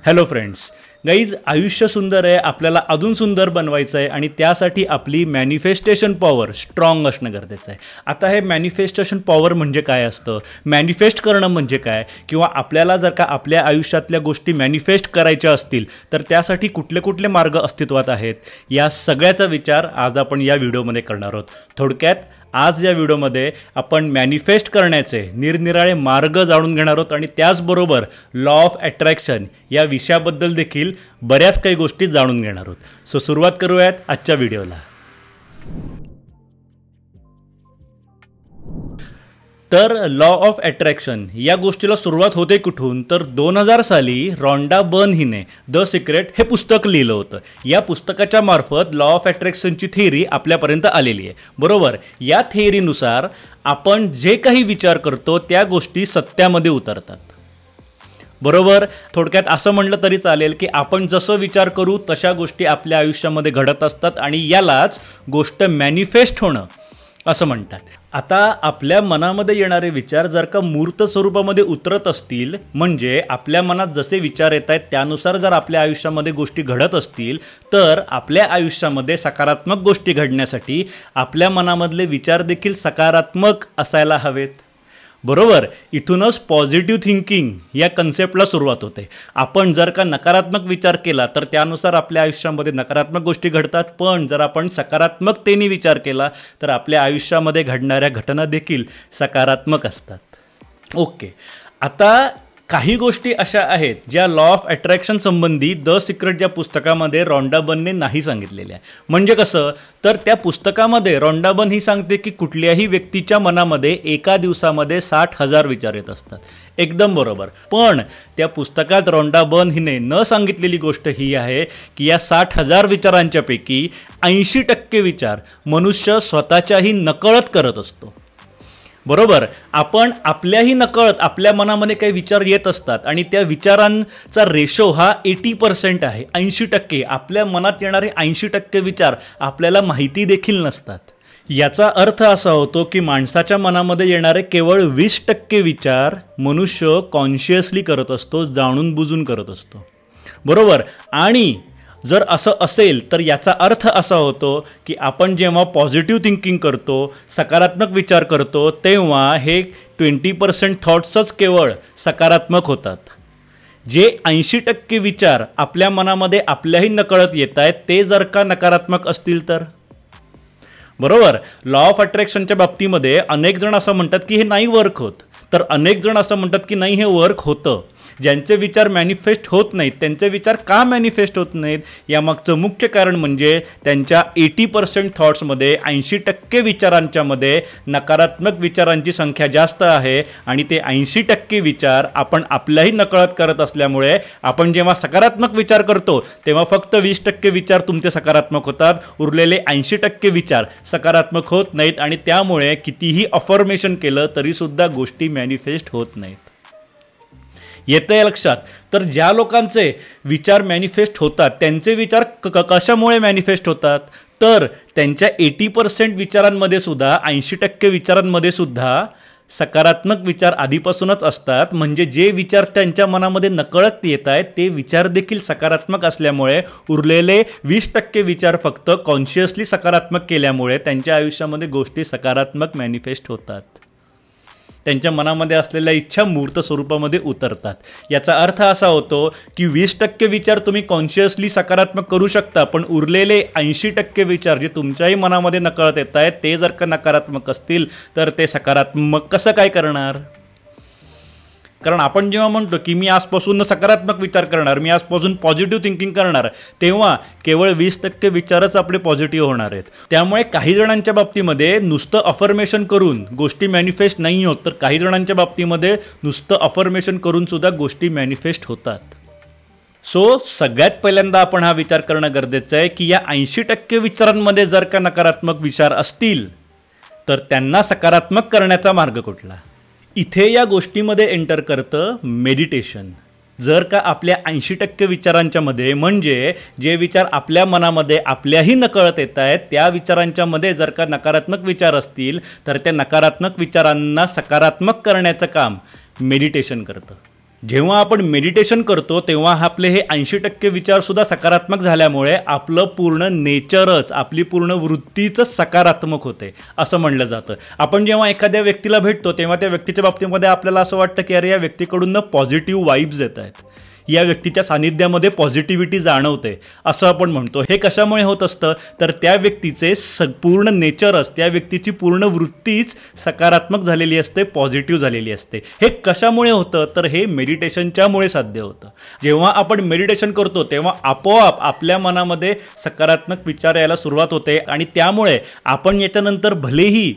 Hello friends, guys आयुष्य सुंदर आहे, आपल्याला अजून सुंदर बनवायचं आहे आणि त्यासाठी आपली मॅनिफेस्टेशन पॉवर स्ट्रॉंग असणं गरजेचं आहे. आता हे मॅनिफेस्टेशन पॉवर म्हणजे काय असतं, मॅनिफेस्ट करणं म्हणजे काय, किंवा आपल्याला जर का आपल्या आयुष्यातल्या गोष्टी मॅनिफेस्ट करायच्या असतील तर त्यासाठी कुठले कुठले मार्ग अस्तित्वात आहेत, या सगळ्याचा विचार आज आपण या व्हिडिओमध्ये करणार आहोत. थोडक्यात आज या व्हिडिओमध्ये आपण मॅनिफेस्ट करण्याचे निरनिराळे मार्ग जाणून घेणार आहोत आणि त्याचबरोबर लॉ ऑफ अट्रॅक्शन या विषयाबद्दल देखील बऱ्याच काही गोष्टी जाणून घेणार आहोत. सो सुरुवात करूयात आजच्या व्हिडिओला. तर लॉ ऑफ अट्रॅक्शन या गोष्टीला सुरुवात होते कुठून, तर 2000 साली रॉन्डा बर्न हिने द सिक्रेट हे पुस्तक लिहिलं होतं. या पुस्तकाच्या मार्फत लॉ ऑफ अट्रॅक्शनची थिअरी आपल्यापर्यंत आलेली आहे. बरोबर, या थिअरीनुसार आपण जे काही विचार करतो त्या गोष्टी सत्यामध्ये उतरतात. बरोबर, थोडक्यात असं म्हटलं तरी चालेल की आपण जसं विचार करू तशा गोष्टी आपल्या आयुष्यामध्ये घडत असतात आणि यालाच गोष्ट मॅनिफेस्ट होणं असं म्हणतात. आता आपल्या मनामध्ये येणारे विचार जर का मूर्त स्वरूपामध्ये उतरत असतील, म्हणजे आपल्या मनात जसे विचार येत आहेत त्यानुसार जर आपल्या आयुष्यामध्ये गोष्टी घडत असतील, तर आपल्या आयुष्यामध्ये सकारात्मक गोष्टी घडण्यासाठी आपल्या मनामधले विचार देखील सकारात्मक असायला हवेत. बरोबर, इथूनच पॉझिटिव्ह थिंकिंग या कन्सेप्टला सुरुवात होते. आपण जर का नकारात्मक विचार केला तर त्यानुसार आपल्या आयुष्यामध्ये नकारात्मक गोष्टी घडतात, पण जर आपण सकारात्मकतेने विचार केला तर आपल्या आयुष्यामध्ये घडणाऱ्या घटना देखील सकारात्मक असतात. ओके, आता काही गोष्टी अशा आहेत ज्या लॉ ऑफ अट्रॅक्शन संबंधी द सिक्रेट या पुस्तकामध्ये रॉन्डा बर्नने नाही सांगितलेल्या. म्हणजे कसं, तर त्या पुस्तकामध्ये रॉन्डा बर्न ही सांगते की कुठल्याही व्यक्तीच्या मनामध्ये एका दिवसामध्ये 60,000 विचार येत असतात. एकदम बरोबर, पण त्या पुस्तकात रॉन्डा बर्न हिने न सांगितलेली गोष्ट ही आहे की या 60,000 विचारांच्यापैकी 80% विचार मनुष्य स्वतःच्याही नकळत करत असतो. बरोबर, आपण आपल्याही नकळत आपल्या मनामध्ये काही विचार येत असतात आणि त्या विचारांचा रेशो हा 80% आहे. 80% आपल्या मनात येणारे 80% विचार आपल्याला माहिती देखील नसतात. याचा अर्थ असा होतो की माणसाच्या मनामध्ये येणारे केवळ 20% विचार मनुष्य कॉन्शियसली करत असतो, जाणून बुजून करत असतो. बरोबर, आणि जर असं असेल तर याचा अर्थ असा होतो की आपण जेव्हा पॉझिटिव्ह थिंकिंग करतो, सकारात्मक विचार करतो, तेव्हा हे 20% थॉट्सच केवळ सकारात्मक होतात. जे 80% विचार आपल्या मनामध्ये आपल्याही नकळत येत आहेत ते जर का नकारात्मक असतील तर. बरोबर, लॉ ऑफ अट्रॅक्शनच्या बाबतीमध्ये अनेक जण असं म्हणतात की हे नाही वर्क होत, तर अनेक जण असं म्हणतात की नाही हे वर्क होतं. ज्यांचे विचार मॅनिफेस्ट होत नाहीत त्यांचे विचार का मॅनिफेस्ट होत नाहीत, यामागचं मुख्य कारण म्हणजे त्यांच्या 80% थॉट्समध्ये 80% विचारांच्यामध्ये नकारात्मक विचारांची संख्या जास्त आहे आणि ते 80% विचार आपण आपल्याही नकळत करत असल्यामुळे आपण जेव्हा सकारात्मक विचार करतो तेव्हा फक्त 20% विचार तुमचे सकारात्मक होतात, उरलेले 80% विचार सकारात्मक होत नाहीत आणि त्यामुळे कितीही अफर्मेशन केलं तरीसुद्धा गोष्टी मॅनिफेस्ट होत नाहीत. येतंय लक्षात? तर ज्या लोकांचे विचार मॅनिफेस्ट होतात त्यांचे विचार कशामुळे मॅनिफेस्ट होतात, तर त्यांच्या 80% विचारांमध्ये सुद्धा 80% विचारांमध्ये सुद्धा सकारात्मक विचार आधीपासूनच असतात. म्हणजे जे विचार त्यांच्या मनामध्ये नकळत येत आहेत ते विचार देखील सकारात्मक असल्यामुळे उरलेले 20% विचार फक्त कॉन्शियसली सकारात्मक केल्यामुळे त्यांच्या आयुष्यामध्ये गोष्टी सकारात्मक मॅनिफेस्ट होतात. त्यांच्या मनामध्ये असलेल्या इच्छा मूर्त स्वरूपामध्ये उतरतात. याचा अर्थ असा होतो की 20% विचार तुम्ही कॉन्शियसली सकारात्मक करू शकता, पण उरलेले 80% विचार जे तुमच्याही मनामध्ये नकळत येत आहेत ते जर का नकारात्मक असतील तर ते सकारात्मक कसं काय करणार. कारण आपण जेव्हा म्हणतो की मी आजपासून सकारात्मक विचार करणार, मी आजपासून पॉझिटिव्ह थिंकिंग करणार, तेव्हा केवळ 20% विचारच आपले पॉझिटिव्ह होणार आहेत. त्यामुळे काही जणांच्या बाबतीमध्ये नुसतं अफर्मेशन करून गोष्टी मॅनिफेस्ट नाही होत, तर काही जणांच्या बाबतीमध्ये नुसतं अफर्मेशन करून सुद्धा गोष्टी मॅनिफेस्ट होतात. सो सगळ्यात पहिल्यांदा आपण हा विचार करणं गरजेचं आहे की या 80% विचारांमध्ये जर का नकारात्मक विचार असतील तर त्यांना सकारात्मक करण्याचा मार्ग कुठला. इथे या गोष्टीमध्ये एंटर करतं मेडिटेशन. जर का आपल्या 80% विचारांच्या मध्ये, म्हणजे जे विचार आपल्या मनामध्ये आपल्याही नकळत येत आहेत त्या विचारांच्या मध्ये जर का नकारात्मक विचार असतील तर त्या नकारात्मक विचारांना सकारात्मक करण्याचं काम मेडिटेशन करतं. जेव्हा आपण मेडिटेशन करतो तेव्हा आपले हे 80% विचारसुद्धा सकारात्मक झाल्यामुळे आपलं पूर्ण नेचरच, आपली पूर्ण वृत्तीच सकारात्मक होते असं म्हणलं जातं. आपण जेव्हा एखाद्या व्यक्तीला भेटतो तेव्हा त्या व्यक्तीच्या बाबतीमध्ये आपल्याला असं वाटतं की अरे या व्यक्तीकडून पॉझिटिव्ह वाईब्स येत आहेत, या व्यक्तीच्या सानिध्यामध्ये पॉझिटिव्हिटी जाणवते असं आपण म्हणतो. हे कशामुळे होत असतं तर त्या व्यक्तीचे पूर्ण नेचरच, त्या व्यक्तीची पूर्ण वृत्तीच सकारात्मक झालेली असते, पॉझिटिव्ह झालेली असते. हे कशामुळे होतं तर हे मेडिटेशनच्यामुळे साध्य होतं. जेव्हा आपण मेडिटेशन करतो तेव्हा आपोआप आपल्या मनामध्ये सकारात्मक विचार यायला सुरुवात होते आणि त्यामुळे आपण याच्यानंतर भलेही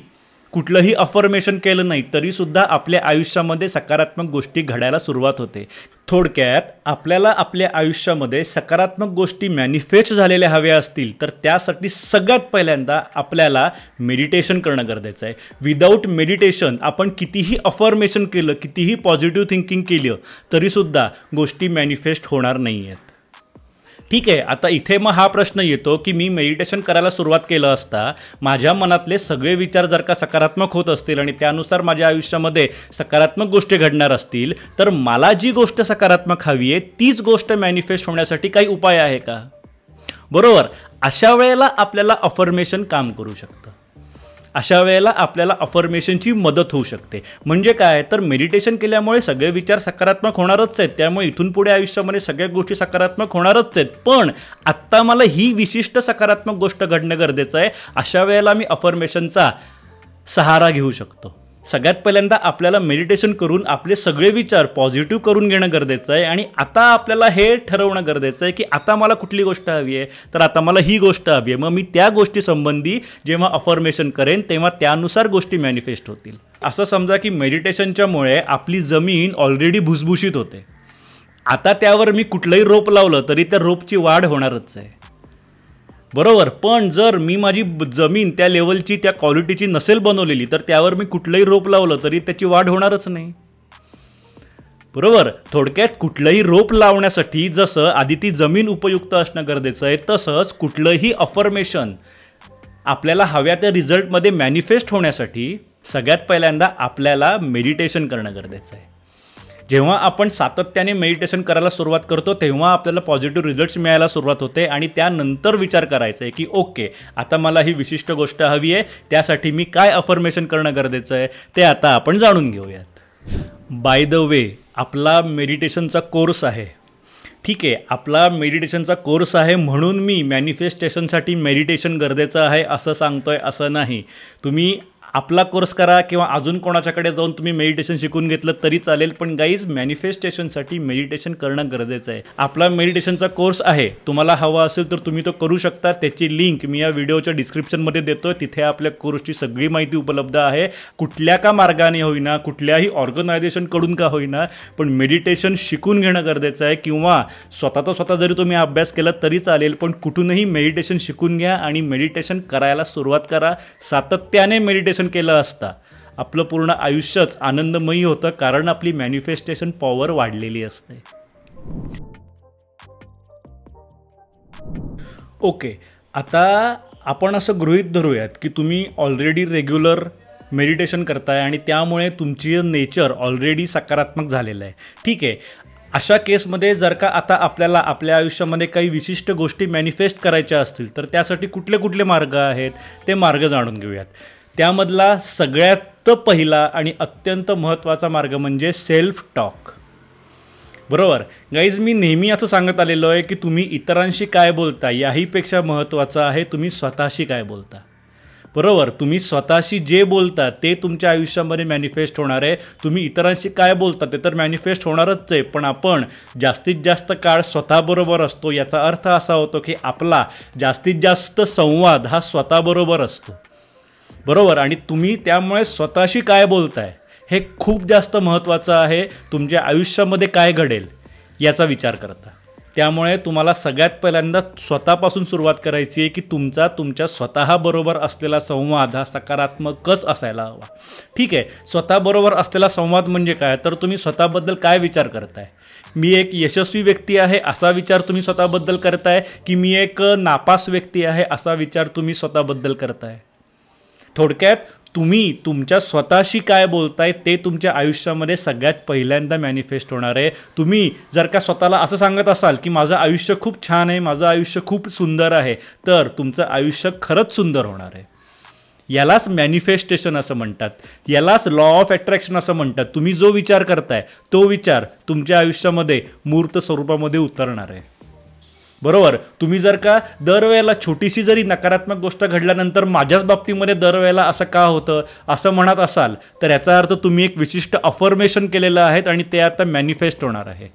कुठलंही अफर्मेशन केलं नाही तरीसुद्धा आपल्या आयुष्यामध्ये सकारात्मक गोष्टी घडायला सुरुवात होते. थोडक्यात आपल्याला आपल्या आयुष्यामध्ये सकारात्मक गोष्टी मॅनिफेस्ट झालेल्या हव्या असतील तर त्यासाठी सगळ्यात पहिल्यांदा आपल्याला मेडिटेशन करणं गरजेचं आहे. विदाऊट मेडिटेशन आपण कितीही अफर्मेशन केलं, कितीही पॉझिटिव्ह थिंकिंग केलं तरीसुद्धा गोष्टी मॅनिफेस्ट होणार नाही आहेत. ठीक आहे, आता इथे मग हा प्रश्न येतो की मी मेडिटेशन करायला सुरुवात केलं असता माझ्या मनातले सगळे विचार जर का सकारात्मक होत असतील आणि त्यानुसार माझ्या आयुष्यामध्ये सकारात्मक गोष्टी घडणार असतील तर मला जी गोष्ट सकारात्मक हवी आहे तीच गोष्ट मॅनिफेस्ट होण्यासाठी काही उपाय आहे का? बरोबर, अशा वेळेला आपल्याला अफर्मेशन काम करू शकतं. अशा वेळेला आपल्याला अफर्मेशनची मदत होऊ शकते. म्हणजे काय तर मेडिटेशन केल्यामुळे सगळे विचार सकारात्मक होणारच आहेत, त्यामुळे इथून पुढे आयुष्यामध्ये सगळ्या गोष्टी सकारात्मक होणारच आहेत. पण आत्ता मला ही विशिष्ट सकारात्मक गोष्ट घडणं गरजेचं आहे, अशा वेळेला मी अफर्मेशनचा सहारा घेऊ शकतो. सगळ्यात पहिल्यांदा आपल्याला मेडिटेशन करून आपले सगळे विचार पॉझिटिव्ह करून घेणं गरजेचं आहे आणि आता आपल्याला हे ठरवणं गरजेचं आहे की आता मला कुठली गोष्ट हवी आहे तर आता मला ही गोष्ट हवी आहे. मग मी त्या गोष्टीसंबंधी जेव्हा अफर्मेशन करेन तेव्हा त्यानुसार गोष्टी मॅनिफेस्ट होतील. असं समजा की मेडिटेशनच्यामुळे आपली जमीन ऑलरेडी भुसभुशीत होते. आता त्यावर मी कुठलंही रोप लावलं तरी त्या रोपची वाढ होणारच आहे. बरोबर, पण जर मी माझी जमीन त्या लेवलची, त्या क्वालिटीची नसेल बनवलेली तर त्यावर मी कुठलंही रोप लावलं तरी त्याची वाढ होणारच नाही. बरोबर, थोडक्यात कुठलंही रोप लावण्यासाठी जसं आधी ती जमीन उपयुक्त असणं गरजेचं आहे तसंच कुठलंही अफर्मेशन आपल्याला हव्या त्या रिझल्टमध्ये मॅनिफेस्ट होण्यासाठी सगळ्यात पहिल्यांदा आपल्याला मेडिटेशन करणं गरजेचं आहे. जेव्हा आपण सातत्याने मेडिटेशन करायला सुरुवात करतो तेव्हा आपल्याला पॉझिटिव्ह रिझल्ट्स मिळायला सुरुवात होते आणि त्यानंतर विचार करायचा आहे की ओके आता मला ही विशिष्ट गोष्ट हवी आहे, त्यासाठी मी काय अफर्मेशन करणं गरजेचं आहे ते आता आपण जाणून घेऊयात. बाय द वे, आपला मेडिटेशनचा कोर्स आहे. ठीक आहे, आपला मेडिटेशनचा कोर्स आहे म्हणून मी मॅनिफेस्टेशनसाठी मेडिटेशन गरजेचं आहे असं सांगतोय असं नाही. तुम्ही आपला कोर्स करा किंवा अजून कोणाच्याकडे जाऊन तुम्ही मेडिटेशन शिकून घेतलं तरी चालेल, पण गाईज मॅनिफेस्टेशनसाठी मेडिटेशन करणं गरजेचं आहे. आपला मेडिटेशनचा कोर्स आहे, तुम्हाला हवा असेल तर तुम्ही तो करू शकता. त्याची लिंक मी या व्हिडिओच्या डिस्क्रिप्शनमध्ये देतोय. तिथे आपल्या कोर्सची सगळी माहिती उपलब्ध आहे. कुठल्या का मार्गाने होईना, कुठल्याही ऑर्गनायझेशनकडून का होईना, पण मेडिटेशन शिकून घेणं गरजेचं आहे. किंवा स्वतः जरी तुम्ही अभ्यास केला तरी चालेल, पण कुठूनही मेडिटेशन शिकून घ्या आणि मेडिटेशन करायला सुरुवात करा. सातत्याने मेडिटेशन केलं असता आपलं पूर्ण आयुष्यच आनंदमयी होतं, कारण आपली मॅनिफेस्टेशन पॉवर वाढलेली असते. ओके, आता आपण असं गृहीत धरूयात की तुम्ही ऑलरेडी रेग्युलर मेडिटेशन करताय आणि त्यामुळे तुमची नेचर ऑलरेडी सकारात्मक झालेलं आहे. ठीक आहे, अशा केसमध्ये जर का आता आपल्याला आपल्या आयुष्यामध्ये काही विशिष्ट गोष्टी मॅनिफेस्ट करायच्या असतील तर त्यासाठी कुठले कुठले मार्ग आहेत ते मार्ग जाणून घेऊयात. त्यामधला सगळ्यात पहिला आणि अत्यंत महत्त्वाचा मार्ग म्हणजे सेल्फ टॉक. बरोबर गाईज, मी नेहमी असं सांगत आलेलो आहे की तुम्ही इतरांशी काय बोलता याहीपेक्षा महत्त्वाचं आहे तुम्ही स्वतःशी काय बोलता. बरोबर, तुम्ही स्वतःशी जे बोलता ते तुमच्या आयुष्यामध्ये मॅनिफेस्ट होणार आहे. तुम्ही इतरांशी काय बोलता ते तर मॅनिफेस्ट होणारच आहे, पण आपण जास्तीत जास्त काळ स्वतःबरोबर असतो. याचा अर्थ असा होतो की आपला जास्तीत जास्त संवाद हा स्वतःबरोबर असतो. बरोबर, आणि तुम्ही त्यामुळे स्वतःशी काय बोलताय हे खूप जास्त महत्त्वाचं आहे. तुमच्या आयुष्यामध्ये काय घडेल याचा विचार करता. त्यामुळे तुम्हाला सगळ्यात पहिल्यांदा स्वतःपासून सुरुवात करायची आहे की तुमच्या स्वतःबरोबर असलेला संवाद हा सकारात्मकच असायला हवा. ठीक आहे, स्वतःबरोबर असलेला संवाद म्हणजे काय तर तुम्ही स्वतःबद्दल काय विचार करताय. मी एक यशस्वी व्यक्ती आहे असा विचार तुम्ही स्वतःबद्दल करताय की मी एक नापास व्यक्ती आहे असा विचार तुम्ही स्वतःबद्दल करताय. थोडक्यात तुम्ही तुमच्या स्वतःशी काय बोलताय ते तुमच्या आयुष्यामध्ये सगळ्यात पहिल्यांदा मॅनिफेस्ट होणार आहे. तुम्ही जर का स्वतःला असं सांगत असाल की माझं आयुष्य खूप छान आहे, माझं आयुष्य खूप सुंदर आहे, तर तुमचं आयुष्य खरंच सुंदर होणार आहे. यालाच मॅनिफेस्टेशन असं म्हणतात, यालाच लॉ ऑफ अट्रॅक्शन असं म्हणतात. तुम्ही जो विचार करताय तो विचार तुमच्या आयुष्यामध्ये मूर्त स्वरूपामध्ये उतरणार आहे. बरोबर. तुम्ही जर का दरवेळेला छोटीशी जरी नकारात्मक गोष्ट घडल्यानंतर माझ्याच बाबतीमध्ये दरवेळेला असं का होतं असं म्हणत असाल, तर याचा अर्थ तुम्ही एक विशिष्ट अफर्मेशन केलेलं आहे आणि ते आता मॅनिफेस्ट होणार आहे.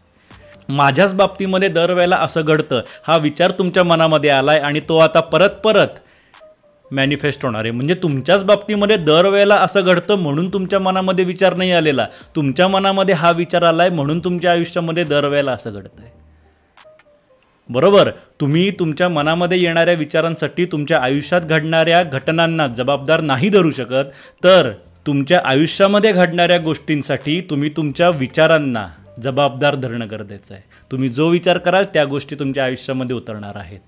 माझ्याच बाबतीमध्ये दरवेळेला असं घडतं हा विचार तुमच्या मनामध्ये आलाय आणि तो आता परत परत मॅनिफेस्ट होणार आहे. म्हणजे तुमच्याच बाबतीमध्ये दरवेळेला असं घडतं म्हणून तुमच्या मनामध्ये विचार नाही आलेला, तुमच्या मनामध्ये हा विचार आलाय म्हणून तुमच्या आयुष्यामध्ये दरवेळेला असं घडतंय. बरोबर. तुम्ही तुमच्या मनामध्ये येणाऱ्या विचारांसाठी तुमच्या आयुष्यात घडणाऱ्या घटनांना जबाबदार नाही धरू शकत, तर तुमच्या आयुष्यामध्ये घडणाऱ्या गोष्टींसाठी तुम्ही तुमच्या विचारांना जबाबदार धरणं गरजेचं आहे. तुम्ही जो विचार कराल त्या गोष्टी तुमच्या आयुष्यामध्ये उतरणार आहेत.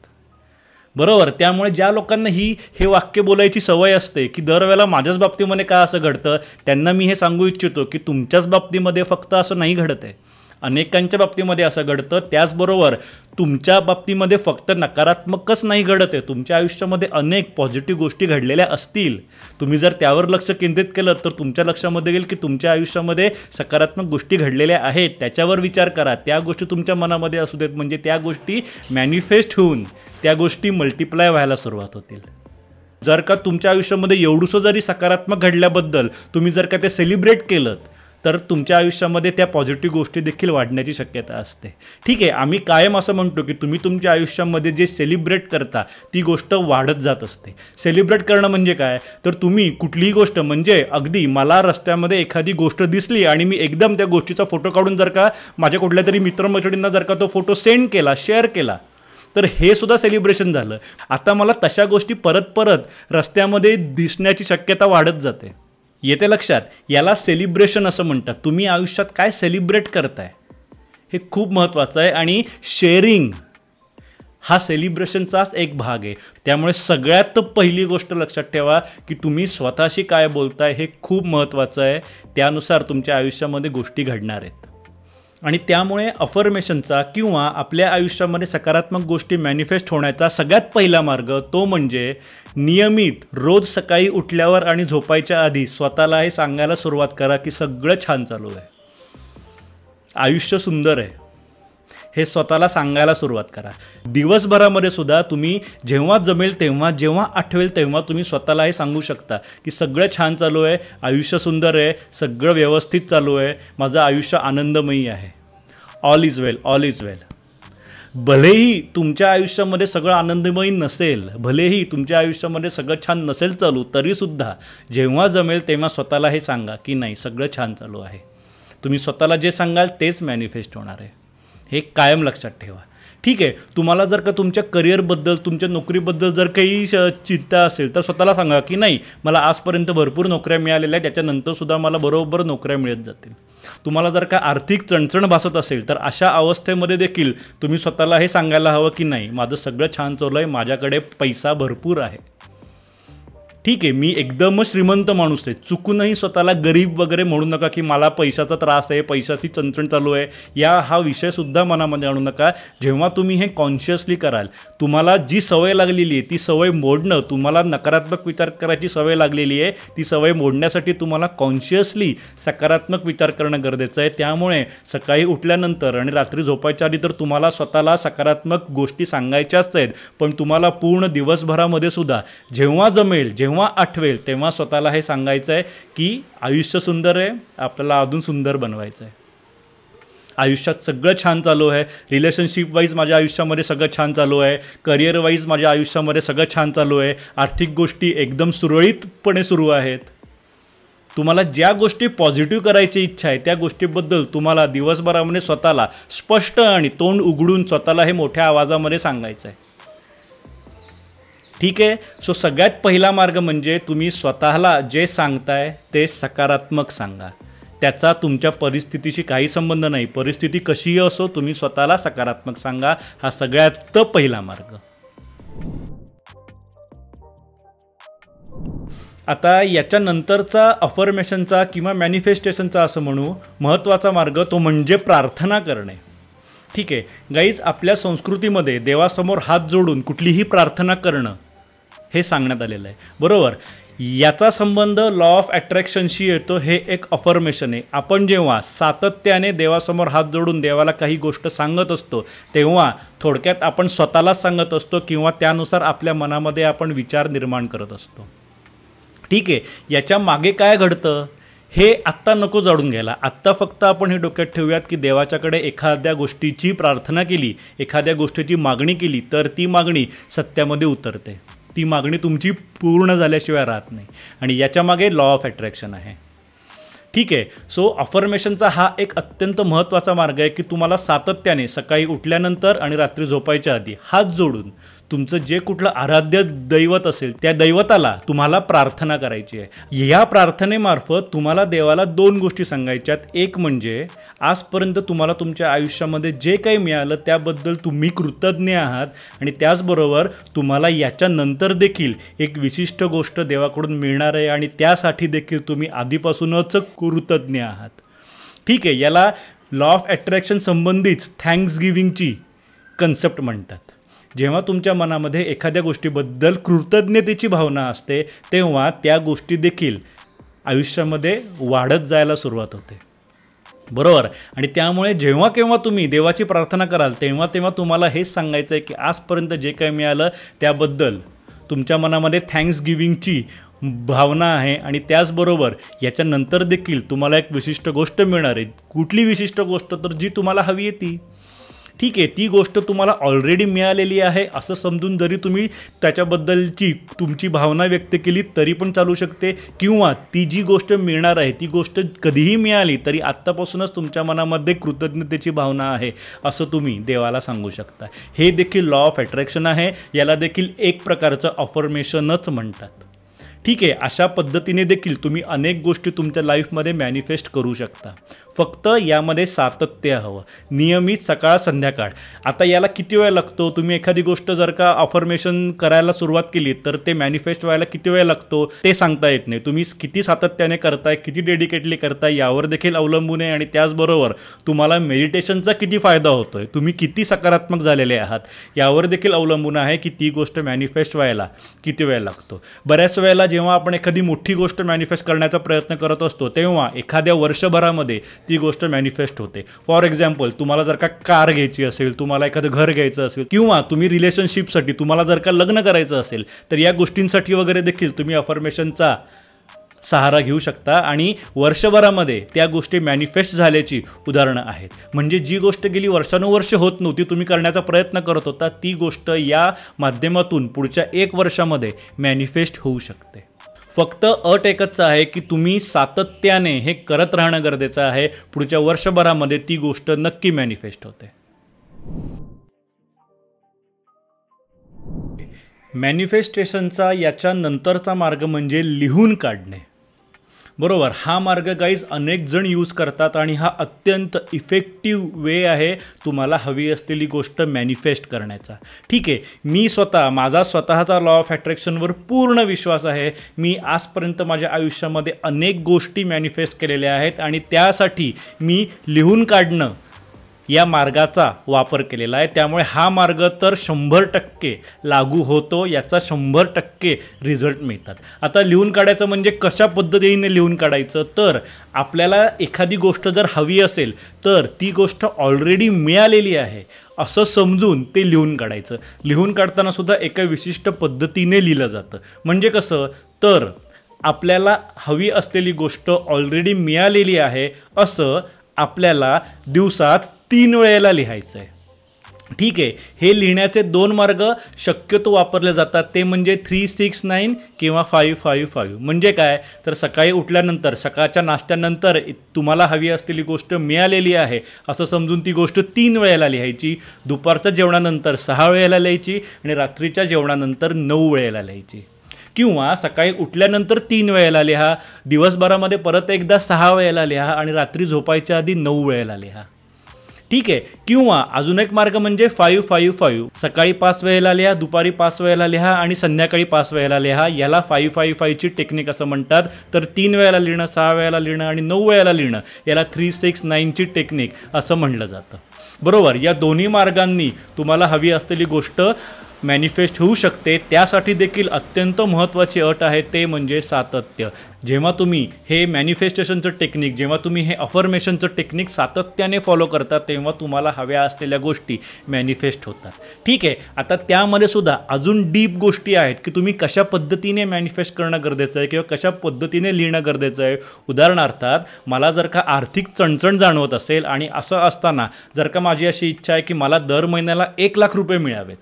बरोबर. त्यामुळे ज्या लोकांना हे वाक्य बोलायची सवय असते की दरवेळेला माझ्याच बाबतीमध्ये का असं घडतं, त्यांना मी हे सांगू इच्छितो की तुमच्याच बाबतीमध्ये फक्त असं नाही घडत आहे, अनेकांच्या बाबतीमध्ये असं घडतं. त्याचबरोबर तुमच्या बाबतीमध्ये फक्त नकारात्मकच नाही घडत आहे, तुमच्या आयुष्यामध्ये अनेक पॉझिटिव्ह गोष्टी घडलेल्या असतील. तुम्ही जर त्यावर लक्ष केंद्रित केलं तर तुमच्या लक्षामध्ये येईल की तुमच्या आयुष्यामध्ये सकारात्मक गोष्टी घडलेल्या आहेत. त्याच्यावर विचार करा, त्या गोष्टी तुमच्या मनामध्ये असू देत, म्हणजे त्या गोष्टी मॅनिफेस्ट होऊन त्या गोष्टी मल्टिप्लाय व्हायला सुरुवात होतील. जर का तुमच्या आयुष्यामध्ये एवढंसं जरी सकारात्मक घडल्याबद्दल तुम्ही जर का ते सेलिब्रेट केलं तर तुमच्या आयुष्यामध्ये त्या पॉझिटिव्ह गोष्टी देखील वाढण्याची शक्यता असते. ठीक आहे, आम्ही कायम असं म्हणतो की तुम्ही तुमच्या आयुष्यामध्ये जे सेलिब्रेट करता ती गोष्ट वाढत जात असते. सेलिब्रेट करणं म्हणजे काय, तर तुम्ही कुठलीही गोष्ट, म्हणजे अगदी मला रस्त्यामध्ये एखादी गोष्ट दिसली आणि मी एकदम त्या गोष्टीचा फोटो काढून जर का माझ्या कुठल्या तरी मित्रमैत्रिणींना जर का तो फोटो सेंड केला, शेअर केला, तर हे सुद्धा सेलिब्रेशन झालं. आता मला तशा गोष्टी परत परत रस्त्यामध्ये दिसण्याची शक्यता वाढत जाते. येते लक्षात. याला सेलिब्रेशन असं म्हणतात. तुम्ही आयुष्यात काय सेलिब्रेट करताय हे खूप महत्त्वाचं आहे आणि शेअरिंग हा सेलिब्रेशनचाच एक भाग आहे. त्यामुळे सगळ्यात पहिली गोष्ट लक्षात ठेवा की तुम्ही स्वतःशी काय बोलताय हे खूप महत्त्वाचं आहे. त्यानुसार तुमच्या आयुष्यामध्ये गोष्टी घडणार आहेत. आणि त्यामुळे अफर्मेशनचा किंवा आपल्या आयुष्यामध्ये सकारात्मक गोष्टी मॅनिफेस्ट होण्याचा सगळ्यात पहिला मार्ग तो म्हणजे नियमित रोज सकाळी उठल्यावर आणि झोपायच्या आधी स्वतःला हे सांगायला सुरुवात करा की सगळं छान चालू आहे, आयुष्य सुंदर आहे, हे स्वतःला सांगायला सुरुवात करा. दिवसभरामध्ये सुद्धा तुम्ही जेव्हा जमेल तेव्हा, जेव्हा आठवेल तेव्हा तुम्ही स्वतःला हे सांगू शकता की सगळं छान चालू आहे, आयुष्य सुंदर आहे, सगळं व्यवस्थित चालू आहे, माझं आयुष्य आनंदमयी आहे, all is well, all is well. भलेही तुमच्या आयुष्यामध्ये सगळं आनंदमयी नसेल, भलेही तुमच्या आयुष्यामध्ये सगळं छान नसेल चालू, तरीसुद्धा जेव्हा जमेल तेव्हा स्वतःला हे सांगा की नाही सगळं छान चालू आहे. तुम्ही स्वतःला जे सांगाल तेच मॅनिफेस्ट होणार आहे, हे कायम लक्षात ठेवा. ठीक आहे, तुम्हाला जर का तुमच्या करिअरबद्दल, तुमच्या नोकरीबद्दल जर काही चिंता असेल तर स्वतःला सांगा की नाही मला आजपर्यंत भरपूर नोकऱ्या मिळालेल्या आहेत, त्याच्यानंतरसुद्धा मला बरोबर नोकऱ्या मिळत जातील. तुम्हाला जर का आर्थिक चणचण भासत असेल तर अशा अवस्थेमध्ये देखील तुम्ही स्वतःला हे सांगायला हवं की नाही माझं सगळं छान चालू आहे, माझ्याकडे पैसा भरपूर आहे. ठीक आहे, मी एकदम श्रीमंत माणूस आहे, चुकूनही स्वतःला गरीब वगैरे म्हणू नका की मला पैशाचा त्रास आहे, पैशाची चणचण चालू आहे, हा विषयसुद्धा मनामध्ये आणू नका. जेव्हा तुम्ही हे कॉन्शियसली कराल, तुम्हाला जी सवय लागलेली आहे ती सवय मोडणं, तुम्हाला नकारात्मक विचार करायची सवय लागलेली आहे ती सवय मोडण्यासाठी तुम्हाला कॉन्शियसली सकारात्मक विचार करणं गरजेचं आहे. त्यामुळे सकाळी उठल्यानंतर आणि रात्री झोपायच्या आधी तर तुम्हाला स्वतःला सकारात्मक गोष्टी सांगायच्याच आहेत, पण तुम्हाला पूर्ण दिवसभरामध्ये सुद्धा जेव्हा जमेल, जेव्हा आठवेल तेव्हा स्वतःला हे सांगायचं आहे की आयुष्य सुंदर आहे, आपल्याला अजून सुंदर बनवायचं आहे, आयुष्यात सगळं छान चालू आहे, रिलेशनशिप वाईज माझ्या आयुष्यामध्ये सगळं छान चालू आहे, करिअर वाईज माझ्या आयुष्यामध्ये सगळं छान चालू आहे, आर्थिक गोष्टी एकदम सुरळीतपणे सुरू आहेत. तुम्हाला ज्या गोष्टी पॉझिटिव्ह करायची इच्छा आहे त्या गोष्टीबद्दल तुम्हाला दिवसभरामध्ये स्वतःला स्पष्ट आणि तोंड उघडून स्वतःला हे मोठ्या आवाजामध्ये सांगायचं आहे. ठीक आहे. सो सगळ्यात पहिला मार्ग म्हणजे तुम्ही स्वतःला जे सांगताय ते सकारात्मक सांगा. त्याचा तुमच्या परिस्थितीशी काही संबंध नाही, परिस्थिती कशीही असो तुम्ही स्वतःला सकारात्मक सांगा, हा सगळ्यात पहिला मार्ग. आता याच्यानंतरचा अफर्मेशनचा किंवा मॅनिफेस्टेशनचा असं म्हणू महत्त्वाचा मार्ग तो म्हणजे प्रार्थना करणे. ठीक आहे गाईज, आपल्या संस्कृतीमध्ये देवासमोर हात जोडून कुठलीही प्रार्थना करणं हे सांगण्यात आलेलं आहे, बरोबर. याचा संबंध लॉ ऑफ अट्रॅक्शनशी येतो. हे एक अफर्मेशन आहे. आपण जेव्हा सातत्याने देवासमोर हात जोडून देवाला काही गोष्ट सांगत असतो तेव्हा थोडक्यात आपण स्वतःलाच सांगत असतो किंवा त्यानुसार आपल्या मनामध्ये आपण विचार निर्माण करत असतो. ठीक आहे, याच्या मागे काय घडतं हे आत्ता नको जाणून घ्यायला. आत्ता फक्त आपण हे डोक्यात ठेवूयात की देवाच्याकडे एखाद्या गोष्टीची प्रार्थना केली, एखाद्या गोष्टीची मागणी केली तर ती मागणी सत्यामध्ये उतरते. ती मागणी तुमची पूर्ण झाल्याशिवाय राहत नाही आणि याच्या मागे लॉ ऑफ अट्रॅक्शन आहे. ठीक आहे, सो अफर्मेशनचा हा एक अत्यंत महत्त्वाचा मार्ग आहे की तुम्हाला सातत्याने सकाळी उठल्यानंतर आणि रात्री झोपायच्या आधी हात जोडून तुमचं जे कुठलं आराध्य दैवत असेल त्या दैवताला तुम्हाला प्रार्थना करायची आहे. या प्रार्थनेमार्फत तुम्हाला देवाला दोन गोष्टी सांगायच्यात. एक म्हणजे आजपर्यंत तुम्हाला तुमच्या आयुष्यामध्ये जे काही मिळालं त्याबद्दल तुम्ही कृतज्ञ आहात आणि त्याचबरोबर तुम्हाला याच्यानंतर देखील एक विशिष्ट गोष्ट देवाकडून मिळणार आहे आणि त्यासाठी देखील तुम्ही आधीपासूनच कृतज्ञ आहात. ठीक आहे, याला लॉ ऑफ अट्रॅक्शन संबंधीच थँक्स गिव्हिंगची कन्सेप्ट म्हणतात. जेव्हा तुमच्या मनामध्ये एखाद्या गोष्टीबद्दल कृतज्ञतेची भावना असते तेव्हा त्या गोष्टी देखील आयुष्यामध्ये वाढत जायला सुरुवात होते, बरोबर. आणि त्यामुळे जेव्हा केव्हा तुम्ही देवाची प्रार्थना कराल तेव्हा तेव्हा तुम्हाला हेच सांगायचं आहे की आजपर्यंत जे काही मिळालं त्याबद्दल तुमच्या मनामध्ये थँक्स गिव्हिंगची भावना आहे आणि त्याचबरोबर याच्यानंतर देखील तुम्हाला एक विशिष्ट गोष्ट मिळणार आहे. कुठली विशिष्ट गोष्ट, तर जी तुम्हाला हवी आहे ती. ठीक आहे, ती गोष्ट तुम्हाला ऑलरेडी मिळालेली आहे असं समजून जरी तुम्ही त्याच्याबद्दलची तुमची भावना व्यक्त केली तरी पण चालू शकते, किंवा ती जी गोष्ट मिळणार आहे ती गोष्ट कधीही मिळाली तरी आत्तापासूनच तुमच्या मनामध्ये कृतज्ञतेची भावना आहे असं तुम्ही देवाला सांगू शकता. हे देखील लॉ ऑफ अट्रॅक्शन आहे. याला देखील एक प्रकारचं अफर्मेशनच म्हणतात. ठीक आहे, अशा पद्धतीने देखील तुम्ही अनेक गोष्टी तुमच्या लाईफमध्ये मॅनिफेस्ट करू शकता. फक्त यामध्ये सातत्य हवं, नियमित सकाळ संध्याकाळ. आता याला किती वेळ लागतो, तुम्ही एखादी गोष्ट जर का अफर्मेशन करायला सुरुवात केली तर ते मॅनिफेस्ट व्हायला किती वेळ लागतो ते सांगता येत नाही. तुम्ही किती सातत्याने करताय, किती डेडिकेटली करताय यावर देखील अवलंबून आहे आणि त्याचबरोबर तुम्हाला मेडिटेशनचा किती फायदा होतोय, तुम्ही किती सकारात्मक झालेले आहात यावर देखील अवलंबून आहे की ती गोष्ट मॅनिफेस्ट व्हायला किती वेळ लागतो. बऱ्याच वेळेला जेव्हा आपण एखादी मोठी गोष्ट मॅनिफेस्ट करण्याचा प्रयत्न करत असतो तेव्हा एखाद्या वर्षभरामध्ये ती गोष्ट मॅनिफेस्ट होते. फॉर एक्झाम्पल, तुम्हाला जर का कार घ्यायची असेल, तुम्हाला एखादं घर घ्यायचं असेल किंवा तुम्ही रिलेशनशिपसाठी तुम्हाला जर का लग्न करायचं असेल तर या गोष्टींसाठी वगैरे देखील तुम्ही अफर्मेशनचा सहारा घेऊ शकता आणि वर्षभरामध्ये त्या गोष्टी मॅनिफेस्ट झाल्याची उदाहरणं आहेत. म्हणजे जी गोष्ट गेली वर्षानुवर्ष होत नव्हती, तुम्ही करण्याचा प्रयत्न करत होता, ती गोष्ट या माध्यमातून पुढच्या 1 वर्षामध्ये मॅनिफेस्ट होऊ शकते. फक्त अट एकच आहे की तुम्ही सातत्याने हे करत राहणं गरजेचं आहे. पुढच्या वर्षभरामध्ये ती गोष्ट नक्की मॅनिफेस्ट होते. मॅनिफेस्टेशनचा याच्यानंतरचा मार्ग म्हणजे लिहून काढणे, बरोबर. हा मार्ग गाईज अनेक जण यूज करतात आणि हा अत्यंत इफेक्टिव्ह वे आहे तुम्हाला हवी असलेली गोष्ट मॅनिफेस्ट करण्याचा. ठीक आहे, माझा स्वतःचा लॉ ऑफ अट्रॅक्शनवर पूर्ण विश्वास आहे. मी आजपर्यंत माझ्या आयुष्यामध्ये अनेक गोष्टी मॅनिफेस्ट केलेल्या आहेत आणि त्यासाठी मी लिहून काढणं या मार्गाचा वापर केलेला आहे. त्यामुळे हा मार्ग तर 100% लागू होतो, याचा 100% रिझल्ट मिळतात. आता लिहून काढायचं म्हणजे कशा पद्धतीने लिहून काढायचं, तर आपल्याला एखादी गोष्ट जर हवी असेल तर ती गोष्ट ऑलरेडी मिळालेली आहे असं समजून ते लिहून काढायचं. लिहून काढताना सुद्धा एका विशिष्ट पद्धतीने लिहिलं जातं. म्हणजे कसं, तर आपल्याला हवी असलेली गोष्ट ऑलरेडी मिळालेली आहे असं आपल्याला दिवसात 3 वेळेला लिहायचं आहे. ठीक आहे, हे लिहिण्याचे 2 मार्ग शक्यतो वापरले जातात, ते म्हणजे 369 किंवा 555. म्हणजे काय, तर सकाळी उठल्यानंतर सकाळच्या नाश्त्यानंतर तुम्हाला हवी असलेली गोष्ट मिळालेली आहे असं समजून ती गोष्ट 3 वेळेला लिहायची. दुपारच्या जेवणानंतर 6 वेळेला लिहायची आणि रात्रीच्या जेवणानंतर 9 वेळेला लिहायची. किंवा सकाळी उठल्यानंतर 3 वेळेला लिहा, दिवसभरामध्ये परत एकदा 6 वेळेला लिहा आणि रात्री झोपायच्या आधी 9 वेळेला लिहा. ठीक आहे. किंवा अजून एक मार्ग म्हणजे 5-5-5. सकाळी 5 वेळेला लिहा, दुपारी 5 वेळेला लिहा आणि संध्याकाळी 5 वेळेला लिहा. याला 5-5-5 ची टेक्निक असं म्हणतात. तर 3 वेळेला लिहिणं, 6 वेळेला लिहिणं आणि 9 वेळेला लिहिणं याला 3-6-9 ची टेक्निक असं म्हणलं जातं. बरोबर. या दोन्ही मार्गांनी तुम्हाला हवी असलेली गोष्ट मॅनिफेस्ट होऊ शकते. त्यासाठी देखील अत्यंत महत्त्वाची अट आहे, ते म्हणजे सातत्य. जेव्हा तुम्ही हे मॅनिफेस्टेशनचं टेक्निक, जेव्हा तुम्ही हे अफर्मेशनचं टेक्निक सातत्याने फॉलो करता, तेव्हा तुम्हाला हव्या असलेल्या गोष्टी मॅनिफेस्ट होतात. ठीक आहे. आता त्यामध्ये सुद्धा अजून डीप गोष्टी आहेत की तुम्ही कशा पद्धतीने मॅनिफेस्ट करणं गरजेचं आहे किंवा कशा पद्धतीने लिहिणं गरजेचं आहे. उदाहरणार्थ, मला जर का आर्थिक चणचण जाणवत असेल आणि असं असताना जर का माझी अशी इच्छा आहे की मला दर महिन्याला 1 लाख रुपये मिळावेत,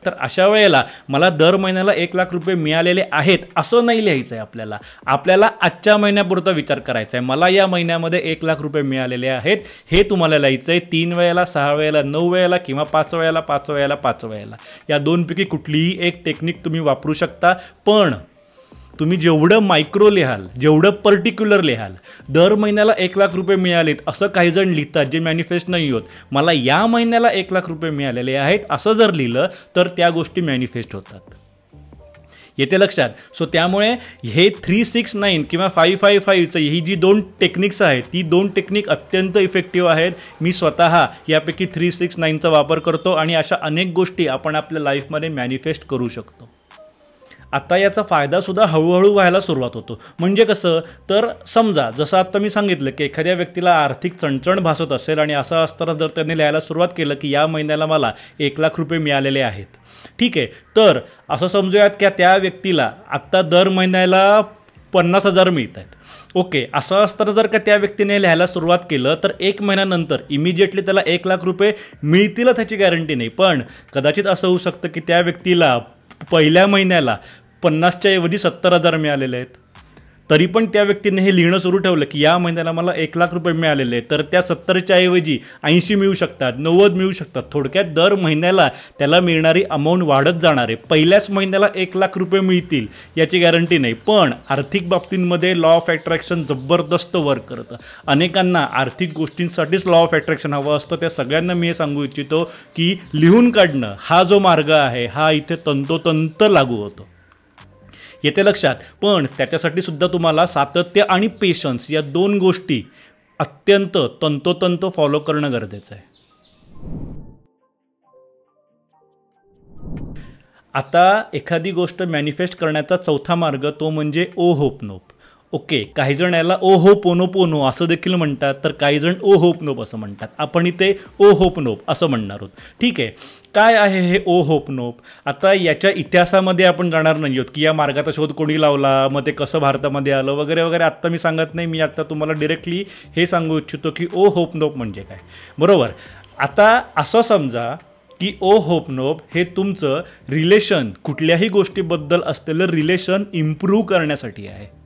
तर अशा वेळेला मला दर महिन्याला 1 लाख रुपये मिळालेले आहेत असं नाही लिहायचं आहे. आपल्याला आजच्या महिन्यापुरता विचार करायचा आहे. मला या महिन्यामध्ये 1 लाख रुपये मिळालेले आहेत हे तुम्हाला लिहायचं आहे. 3 वेळेला, 6 वेळेला, 9 वेळेला किंवा 5 वेळेला, 5 वेळेला, 5 वेळेला. या दोनपैकी कुठलीही एक टेक्निक तुम्ही वापरू शकता. पण तुम्ही जेवढं मायक्रो लिहाल, जेवढं पर्टिक्युलर लिहाल, दर महिन्याला 1 लाख रुपये मिळालेत असं काही जण लिहितात जे मॅनिफेस्ट नाही होत. मला या महिन्याला 1 लाख रुपये मिळालेले आहेत असं जर लिहिलं तर त्या गोष्टी मॅनिफेस्ट होतात. येते लक्षात. सो त्यामुळे हे 3-6-9 किंवा 5-5-5 ही जी 2 टेक्निक्स आहेत, ती 2 टेक्निक अत्यंत इफेक्टिव्ह आहेत. मी स्वतः यापैकी 3-6-9चा वापर करतो आणि अशा अनेक गोष्टी आपण आपल्या लाईफमध्ये मॅनिफेस्ट करू शकतो. आता याचा फायदासुद्धा हळूहळू व्हायला सुरुवात होतो. म्हणजे कसं, तर समजा जसं आत्ता मी सांगितलं की एखाद्या व्यक्तीला आर्थिक चणचण भासत असेल आणि असं असताना जर त्यांनी लिहायला सुरुवात केलं की या महिन्याला मला 1 लाख रुपये मिळालेले आहेत. ठीक आहे. तर असं समजूयात की त्या व्यक्तीला आत्ता दर महिन्याला 50,000 मिळत आहेत. ओके. असं असताना जर का त्या व्यक्तीने लिहायला सुरुवात केलं तर 1 महिन्यानंतर इमिजिएटली त्याला 1 लाख रुपये मिळतीलच ह्याची गॅरंटी नाही. पण कदाचित असं होऊ शकतं की त्या व्यक्तीला पहिल्या महिन्याला 50च्या ऐवजी 70,000 मिळालेले आहेत. तरी पण त्या व्यक्तीने हे लिहिणं सुरू ठेवलं की या महिन्याला मला 1 लाख रुपये मिळालेले आहेत. तर त्या 70च्या ऐवजी 80 मिळू शकतात, 90 मिळू शकतात. थोडक्यात दर महिन्याला त्याला मिळणारी अमाऊंट वाढत जाणार आहे. पहिल्याच महिन्याला 1 लाख रुपये मिळतील याची गॅरंटी नाही. पण आर्थिक बाबतींमध्ये लॉ ऑफ अट्रॅक्शन जबरदस्त वर्क करतं. अनेकांना आर्थिक गोष्टींसाठीच लॉ ऑफ अट्रॅक्शन हवं असतं. त्या सगळ्यांना मी हे सांगू इच्छितो की लिहून काढणं हा जो मार्ग आहे हा इथे तंतोतंत लागू होतो. येते लक्षात. पण त्याच्यासाठी सुद्धा तुम्हाला सातत्य आणि पेशन्स या 2 गोष्टी अत्यंत तंतोतंत फॉलो करणं गरजेचं आहे. आता एखादी गोष्ट मॅनिफेस्ट करण्याचा चौथा मार्ग तो म्हणजे ओ होप नोप. ओके. काही जण याला ओ होप ओनो असं देखील म्हणतात, तर काही जण ओ होप नोप असं म्हणतात. आपण इथे ओ होप नोप असं म्हणणार आहोत. ठीक आहे. काय आहे हे ओ होप नोप? आता याच्या इतिहासामध्ये आपण जाणार नाही आहोत की या मार्गाचा शोध कोणी लावला, मग ते कसं भारतामध्ये आलं वगैरे वगैरे आत्ता मी सांगत नाही. मी आत्ता तुम्हाला डिरेक्टली हे सांगू इच्छितो की ओ होप नोप म्हणजे काय. बरोबर. आता असं समजा की ओ होप नोप हे तुमचं रिलेशन, कुठल्याही गोष्टीबद्दल असलेलं रिलेशन इम्प्रूव्ह करण्यासाठी आहे.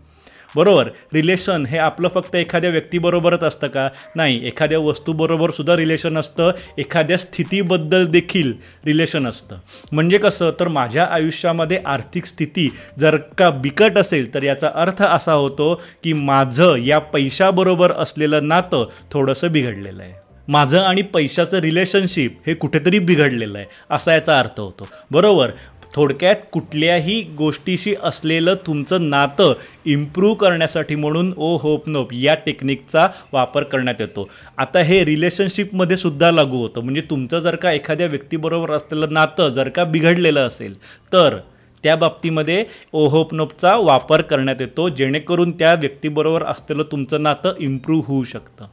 बरोबर. रिलेशन हे आपलं फक्त एखाद्या व्यक्तीबरोबरच असतं का? नाही. एखाद्या वस्तूबरोबर सुद्धा रिलेशन असतं, एखाद्या स्थितीबद्दल देखील रिलेशन असतं. म्हणजे कसं, तर माझ्या आयुष्यामध्ये आर्थिक स्थिती जर का बिकट असेल तर याचा अर्थ असा होतो की माझं या पैशाबरोबर असलेलं नातं थोडंसं बिघडलेलं आहे. माझं आणि पैशाचं रिलेशनशिप हे कुठेतरी बिघडलेलं आहे असा याचा अर्थ होतो. बरोबर. थोडक्यात कुठल्याही गोष्टीशी असलेलं तुमचं नातं इम्प्रूव्ह करण्यासाठी म्हणून ओ होप नोप या टेक्निकचा वापर करण्यात येतो. आता हे रिलेशनशिपमध्ये सुद्धा लागू होतं. म्हणजे तुमचं जर का एखाद्या व्यक्तीबरोबर असलेलं नातं जर का बिघडलेलं असेल तर त्या बाबतीमध्ये ओ होप नोपचा वापर करण्यात येतो, जेणेकरून त्या व्यक्तीबरोबर असलेलं तुमचं नातं इम्प्रूव्ह होऊ शकतं.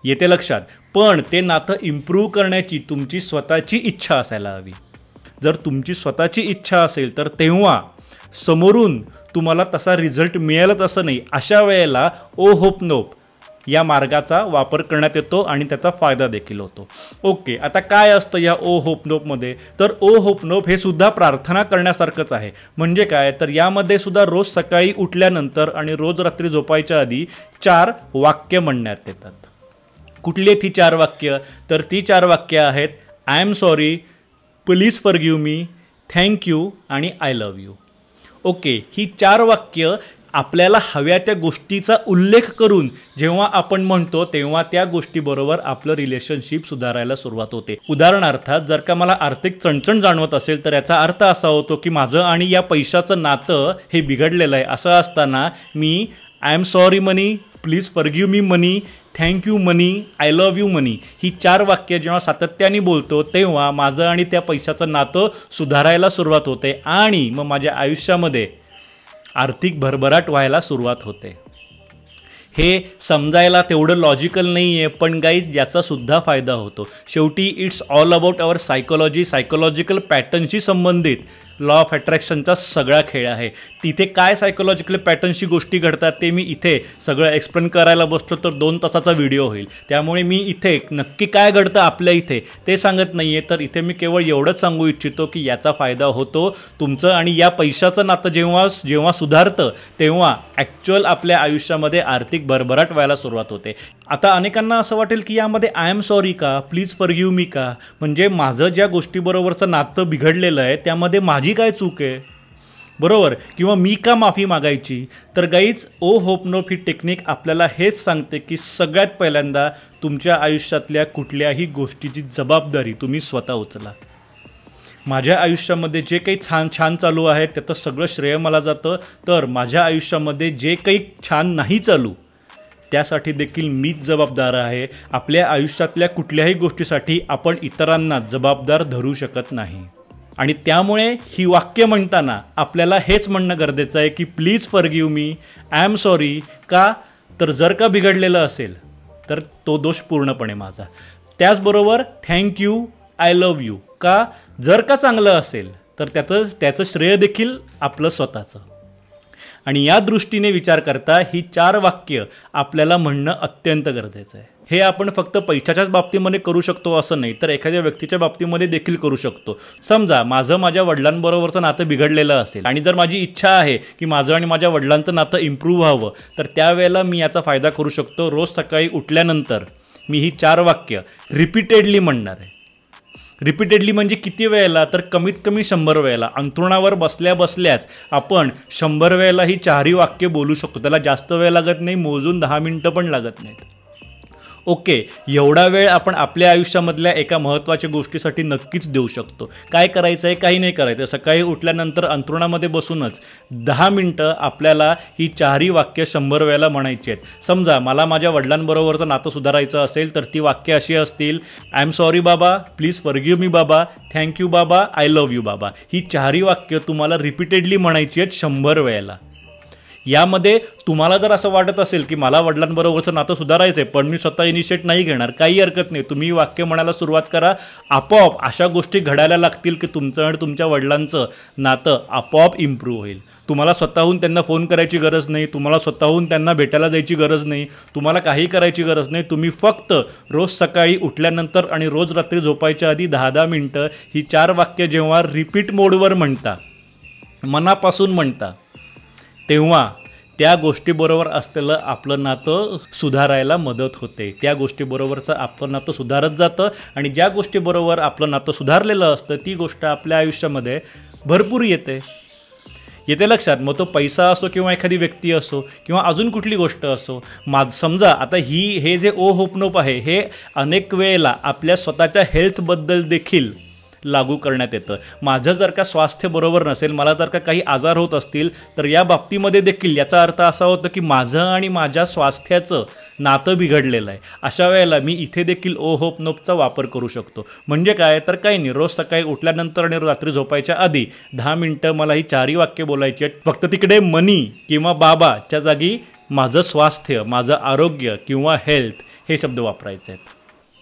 येते लक्षात. पण ते नातं इम्प्रूव्ह करण्याची तुमची स्वतःची इच्छा असायला हवी. जर तुमची स्वतःची इच्छा असेल तर तेव्हा समोरून तुम्हाला तसा रिझल्ट मिळेलच असं नाही. अशा वेळेला ओ होप नोप या मार्गाचा वापर करण्यात येतो आणि त्याचा फायदा देखील होतो. ओके. आता काय असतं या ओ होप नोपमध्ये? तर ओ होप नोप हे सुद्धा प्रार्थना करण्यासारखंच आहे. म्हणजे काय, तर यामध्ये सुद्धा रोज सकाळी उठल्यानंतर आणि रोज रात्री झोपायच्या आधी 4 वाक्य म्हणण्यात येतात. कुठली ती 4 वाक्य? तर ती 4 वाक्य आहेत I am sorry, please forgive me, thank you आणि आय लव्ह यू. ओके. ही 4 वाक्य आपल्याला हव्या त्या गोष्टीचा उल्लेख करून जेव्हा आपण म्हणतो तेव्हा त्या गोष्टीबरोबर आपलं रिलेशनशिप सुधारायला सुरुवात होते. उदाहरणार्थ जर का मला आर्थिक चणचण जाणवत असेल तर याचा अर्थ असा होतो की माझं आणि या पैशाचं नातं हे बिघडलेलं आहे. असं असताना मी I am sorry money, please forgive me money, thank you money, I love you money ही 4 वाक्य जेव्हा सातत्याने बोलतो तेव्हा माझं आणि त्या पैशाचं नातं सुधारायला सुरुवात होते आणि मग माझ्या आयुष्यामध्ये आर्थिक भरभराट व्हायला सुरुवात होते. हे समजायला तेवढं लॉजिकल नाही आहे, पण गाईज याचासुद्धा फायदा होतो. शेवटी it's all about our psychology, psychological पॅटर्नशी संबंधित लॉ ऑफ अट्रॅक्शनचा सगळा खेळ आहे. तिथे काय सायकोलॉजिकल पॅटर्नशी गोष्टी घडतात ते मी इथे सगळं एक्सप्लेन करायला बसलो तर 2 तासाचा व्हिडिओ होईल. त्यामुळे मी इथे नक्की काय घडतं आपल्या इथे ते सांगत नाही आहे, तर इथे मी केवळ एवढंच सांगू इच्छितो की याचा फायदा होतो तुमचं आणि या पैशाचं नातं जेव्हा सुधारतं तेव्हा ॲक्च्युअल आपल्या आयुष्यामध्ये आर्थिक भरभराट व्हायला सुरुवात होते. आता अनेकांना असं वाटेल की यामध्ये आय एम सॉरी का, प्लीज फॉरगिव्ह मी का, म्हणजे माझं ज्या गोष्टीबरोबरचं नातं बिघडलेलं आहे त्यामध्ये माझी काय चूक आहे, बरोबर, किंवा मी का माफी मागायची. तर गाईज ओ होपनोप ही टेक्निक आपल्याला हेच सांगते की सगळ्यात पहिल्यांदा तुमच्या आयुष्यातल्या कुठल्याही गोष्टीची जबाबदारी तुम्ही स्वतः उचला. माझ्या आयुष्यामध्ये जे काही छान चालू आहे त्याचं सगळं श्रेय मला जातं, तर माझ्या आयुष्यामध्ये जे काही छान नाही चालू त्यासाठी देखील मीच जबाबदार आहे. आपल्या आयुष्यातल्या कुठल्याही गोष्टीसाठी आपण इतरांना जबाबदार धरू शकत नाही. आणि त्यामुळे ही वाक्य म्हणताना आपल्याला हेच म्हणणं गरजेचं आहे की please forgive me, I am sorry का, तर जर का बिघडलेलं असेल तर तो दोष पूर्णपणे माझा. त्याचबरोबर थँक्यू, आय लव्ह यू का, जर का चांगलं असेल तर त्याचं श्रेय देखील आपलं स्वतःचं. आणि या दृष्टीने विचार करता ही 4 वाक्य आपल्याला म्हणणं अत्यंत गरजेचं आहे. हे आपण फक्त पैशाच्याच बाबतीमध्ये करू शकतो असं नाही, तर एखाद्या व्यक्तीच्या बाबतीमध्ये देखील करू शकतो. समजा माझ्या वडिलांबरोबरचं नातं बिघडलेलं असेल आणि जर माझी इच्छा आहे की माझं आणि माझ्या वडिलांचं नातं इम्प्रूव्ह व्हावं तर त्यावेळेला मी याचा फायदा करू शकतो. रोज सकाळी उठल्यानंतर मी ही 4 वाक्य रिपीटेडली म्हणणार आहे. रिपीटेडली म्हणजे किती वेळेला, तर कमीत कमी 100 वेळेला. अंथरुणावर बसल्याच आपण 100 वेळेला ही 4ही वाक्य बोलू शकतो. त्याला जास्त वेळ लागत नाही, मोजून 10 मिनटं पण लागत नाहीत. ओके, एवढा वेळ आपण आपल्या आयुष्यामधल्या एका महत्त्वाच्या गोष्टीसाठी नक्कीच देऊ शकतो. काय करायचं आहे, काही नाही करायचं. सकाळी उठल्यानंतर अंथरुणामध्ये बसूनच 10 मिनटं आपल्याला ही 4ही वाक्य 100 वेळेला म्हणायची आहेत. समजा मला माझ्या वडिलांबरोबरचं नातं सुधारायचं असेल तर ती वाक्य अशी असतील: आय एम सॉरी बाबा, प्लीज फॉरगिव्ह मी बाबा, थँक्यू बाबा, आय लव्ह यू बाबा. ही 4ही वाक्य तुम्हाला रिपीटेडली म्हणायची आहेत 100 वेळेला. यामध्ये तुम्हाला जर असं वाटत असेल की मला वडिलांबरोबरचं नातं सुधारायचं आहे पण मी स्वतः इनिशिएट नाही घेणार, काही हरकत नाही. तुम्ही वाक्य म्हणायला सुरुवात करा. आपोआप अशा गोष्टी घडायला लागतील की तुमचं आणि तुमच्या वडिलांचं नातं आपोआप इम्प्रूव्ह होईल. तुम्हाला स्वतःहून त्यांना फोन करायची गरज नाही, तुम्हाला स्वतःहून त्यांना भेटायला जायची गरज नाही, तुम्हाला काही करायची गरज नाही. तुम्ही फक्त रोज सकाळी उठल्यानंतर आणि रोज रात्री झोपायच्या आधी 10-10 मिनटं ही 4 वाक्य जेव्हा रिपीट मोडवर म्हणता, मनापासून म्हणता, तेव्हा त्या गोष्टीबरोबर असलेलं आपलं नातं सुधारायला मदत होते. त्या गोष्टीबरोबरचं आपलं नातं सुधारत जातं आणि ज्या गोष्टीबरोबर आपलं नातं सुधारलेलं असतं ती गोष्ट आपल्या आयुष्यामध्ये भरपूर येते लक्षात. मग तो पैसा असो किंवा एखादी व्यक्ती असो किंवा अजून कुठली गोष्ट असो. समजा आता हे जे ओ होपनोप आहे हे अनेक वेळेला आपल्या स्वतःच्या हेल्थबद्दल देखील लागू करण्यात येतं. माझं जर का स्वास्थ्य बरोबर नसेल, मला जर का काही आजार होत असतील तर या बाबतीमध्ये देखील याचा अर्थ असा होतो की माझं आणि माझ्या स्वास्थ्याचं नातं बिघडलेलं आहे. अशा वेळेला मी इथे देखील ओ होपनोपचा वापर करू शकतो. म्हणजे काय, तर काही नाही, रोज सकाळी उठल्यानंतर आणि रात्री झोपायच्या आधी 10 मिनटं मला ही 4ही वाक्य बोलायची आहेत. फक्त तिकडे मनी किंवा बाबाच्या जागी माझं स्वास्थ्य, माझं आरोग्य किंवा हेल्थ हे शब्द वापरायचे आहेत.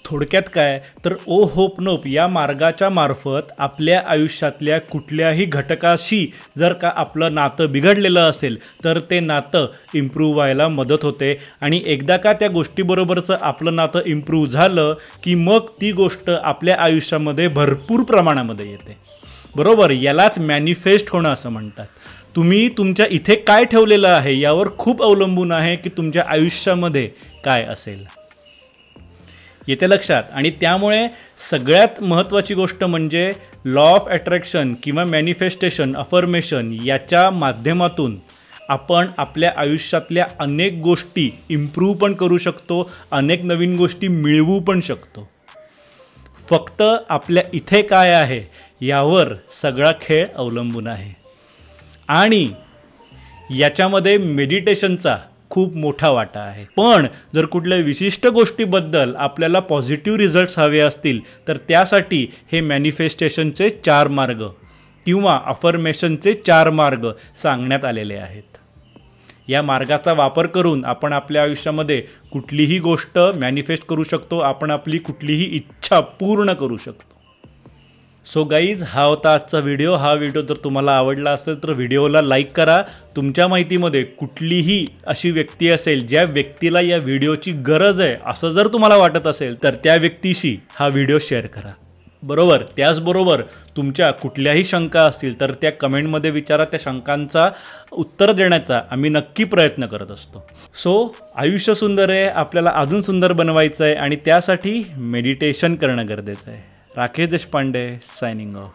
थोडक्यात काय, तर ओ होपनोप या मार्गाच्या मार्फत आपल्या आयुष्यातल्या कुठल्याही घटकाशी जर का आपलं नातं बिघडलेलं असेल तर ते नातं इम्प्रूव्ह व्हायला मदत होते. आणि एकदा का त्या गोष्टीबरोबरचं आपलं नातं इम्प्रूव्ह झालं की मग ती गोष्ट आपल्या आयुष्यामध्ये भरपूर प्रमाणामध्ये येते. बरोबर, यालाच मॅनिफेस्ट होणं असं म्हणतात. तुम्ही तुमच्या इथे काय ठेवलेलं आहे यावर खूप अवलंबून आहे की तुमच्या आयुष्यामध्ये काय असेल. येते लक्षात. आणि त्यामुळे सगळ्यात महत्त्वाची गोष्ट म्हणजे लॉ ऑफ अट्रॅक्शन किंवा मॅनिफेस्टेशन, अफर्मेशन याच्या माध्यमातून आपण आपल्या आयुष्यातल्या अनेक गोष्टी इम्प्रूव्ह पण करू शकतो, अनेक नवीन गोष्टी मिळवू पण शकतो. फक्त आपल्या इथे काय आहे यावर सगळा खेळ अवलंबून आहे. आणि याच्यामध्ये मेडिटेशनचा खूप मोठा वाटा आहे. पण जर कुठल्या विशिष्ट गोष्टीबद्दल आपल्याला पॉझिटिव्ह रिझल्ट्स हवे असतील तर त्यासाठी हे मॅनिफेस्टेशनचे 4 मार्ग किंवा अफर्मेशनचे 4 मार्ग सांगण्यात आलेले आहेत. या मार्गाचा वापर करून आपण आपल्या आयुष्यामध्ये कुठलीही गोष्ट मॅनिफेस्ट करू शकतो, आपण आपली कुठलीही इच्छा पूर्ण करू शकतो. सो गाईज, हा होता आजचा व्हिडिओ. हा व्हिडिओ जर तुम्हाला आवडला असेल तर व्हिडिओला लाईक करा. तुमच्या माहितीमध्ये कुठलीही अशी व्यक्ती असेल ज्या व्यक्तीला या व्हिडिओची गरज आहे असं जर तुम्हाला वाटत असेल तर त्या व्यक्तीशी हा व्हिडिओ शेअर करा. बरोबर, त्याचबरोबर तुमच्या कुठल्याही शंका असतील तर त्या कमेंटमध्ये विचारा. त्या शंकांचा उत्तर देण्याचा आम्ही नक्की प्रयत्न करत असतो. सो आयुष्य सुंदर आहे, आपल्याला अजून सुंदर बनवायचं आहे आणि त्यासाठी मेडिटेशन करणं गरजेचं आहे. Rakesh Deshpande signing off.